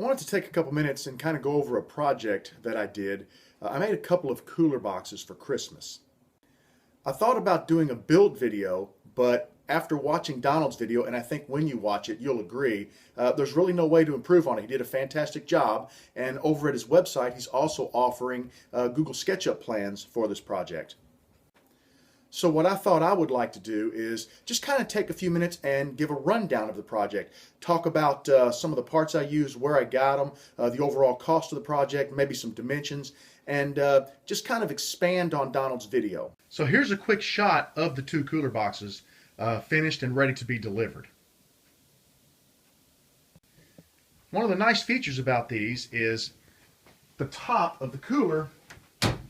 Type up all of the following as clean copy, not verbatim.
I wanted to take a couple minutes and kind of go over a project that I did. I made a couple of cooler boxes for Christmas. I thought about doing a build video, but after watching Donald's video, and I think when you watch it you'll agree, there's really no way to improve on it. He did a fantastic job, and over at his website he's also offering Google SketchUp plans for this project. So what I thought I would like to do is just kind of take a few minutes and give a rundown of the project. Talk about some of the parts I used, where I got them, the overall cost of the project, maybe some dimensions, and just kind of expand on Donald's video. So here's a quick shot of the two cooler boxes finished and ready to be delivered. One of the nice features about these is the top of the cooler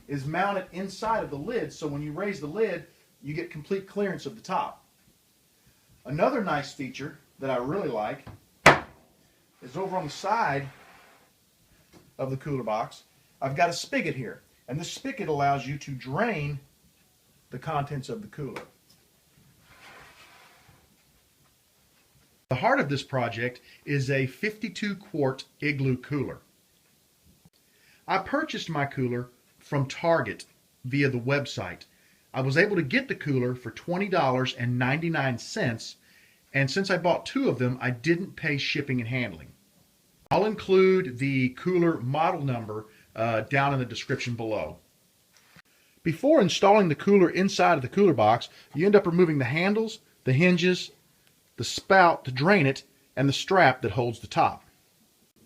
is mounted inside of the lid, so when you raise the lid you get complete clearance of the top. Another nice feature that I really like is over on the side of the cooler box I've got a spigot here, and this spigot allows you to drain the contents of the cooler. The heart of this project is a 52 quart Igloo cooler. I purchased my cooler from Target via the website. I was able to get the cooler for $20.99, and since I bought two of them, I didn't pay shipping and handling. I'll include the cooler model number down in the description below. Before installing the cooler inside of the cooler box, you end up removing the handles, the hinges, the spout to drain it, and the strap that holds the top.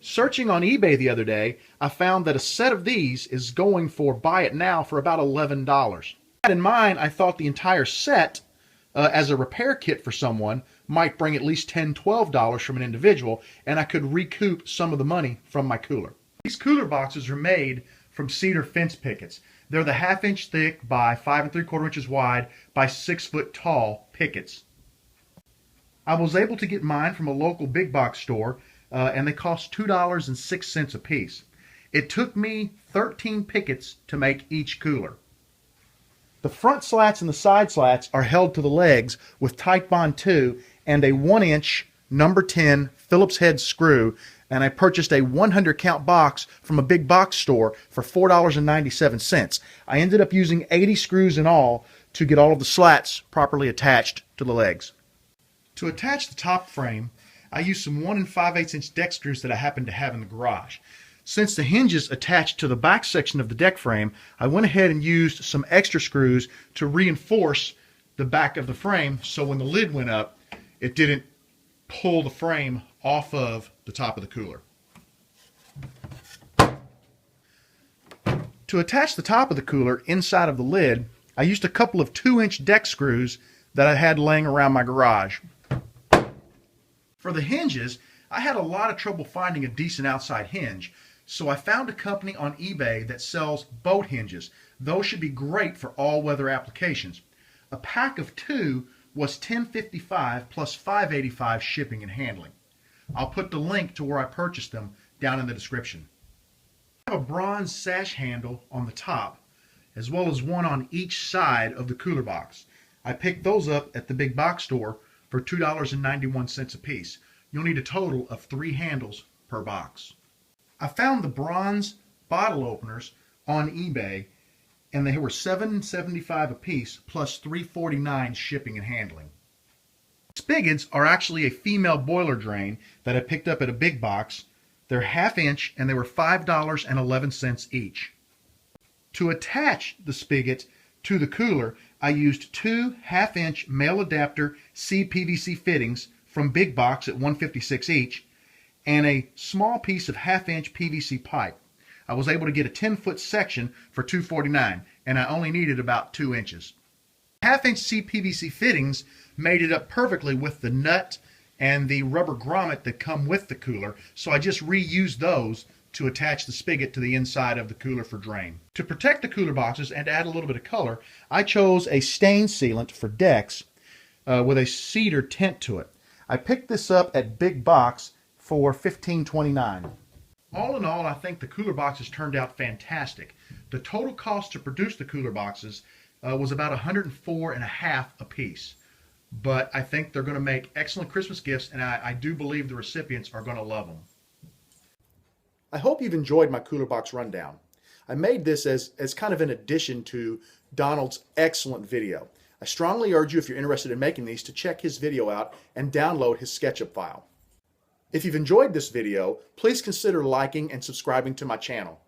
Searching on eBay the other day, I found that a set of these is going for buy it now for about $11. In mind, I thought the entire set as a repair kit for someone might bring at least $10, $12 from an individual, and I could recoup some of the money from my cooler. These cooler boxes are made from Cedar fence pickets. They're the 1/2 inch thick by 5 3/4 inches wide by 6 foot tall pickets. I was able to get mine from a local big box store, and they cost $2.06 a piece. It took me 13 pickets to make each cooler. The front slats and the side slats are held to the legs with Titebond 2 and a 1 inch number 10 Phillips head screw, and I purchased a 100 count box from a big box store for $4.97. I ended up using 80 screws in all to get all of the slats properly attached to the legs. To attach the top frame, I used some 1 5/8 inch deck screws that I happened to have in the garage. Since the hinges attached to the back section of the deck frame, I went ahead and used some extra screws to reinforce the back of the frame so when the lid went up, it didn't pull the frame off of the top of the cooler. To attach the top of the cooler inside of the lid, I used a couple of 2-inch deck screws that I had laying around my garage. For the hinges, I had a lot of trouble finding a decent outside hinge, so I found a company on eBay that sells boat hinges. Those should be great for all-weather applications. A pack of 2 was $10.55 plus $5.85 shipping and handling. I'll put the link to where I purchased them down in the description. I have a bronze sash handle on the top, as well as one on each side of the cooler box. I picked those up at the big box store for $2.91 a piece. You'll need a total of 3 handles per box. I found the bronze bottle openers on eBay, and they were $7.75 a piece plus $3.49 shipping and handling. Spigots are actually a female boiler drain that I picked up at a big box. They're 1/2 inch and they were $5.11 each. To attach the spigot to the cooler, I used 2 1/2 inch male adapter CPVC fittings from big box at $1.56 each, and a small piece of 1/2 inch PVC pipe. I was able to get a 10-foot section for $2.49, and I only needed about 2 inches. 1/2 inch CPVC fittings made it up perfectly with the nut and the rubber grommet that come with the cooler, so I just reused those to attach the spigot to the inside of the cooler for drain. To protect the cooler boxes and add a little bit of color, I chose a stain sealant for decks with a cedar tint to it. I picked this up at Big Box for $15.29. All in all, I think the cooler boxes turned out fantastic. The total cost to produce the cooler boxes was about $104.50 a piece. But I think they're going to make excellent Christmas gifts, and I do believe the recipients are going to love them. I hope you've enjoyed my cooler box rundown. I made this as kind of an addition to Donald's excellent video. I strongly urge you, if you're interested in making these, to check his video out and download his SketchUp file. If you've enjoyed this video, please consider liking and subscribing to my channel.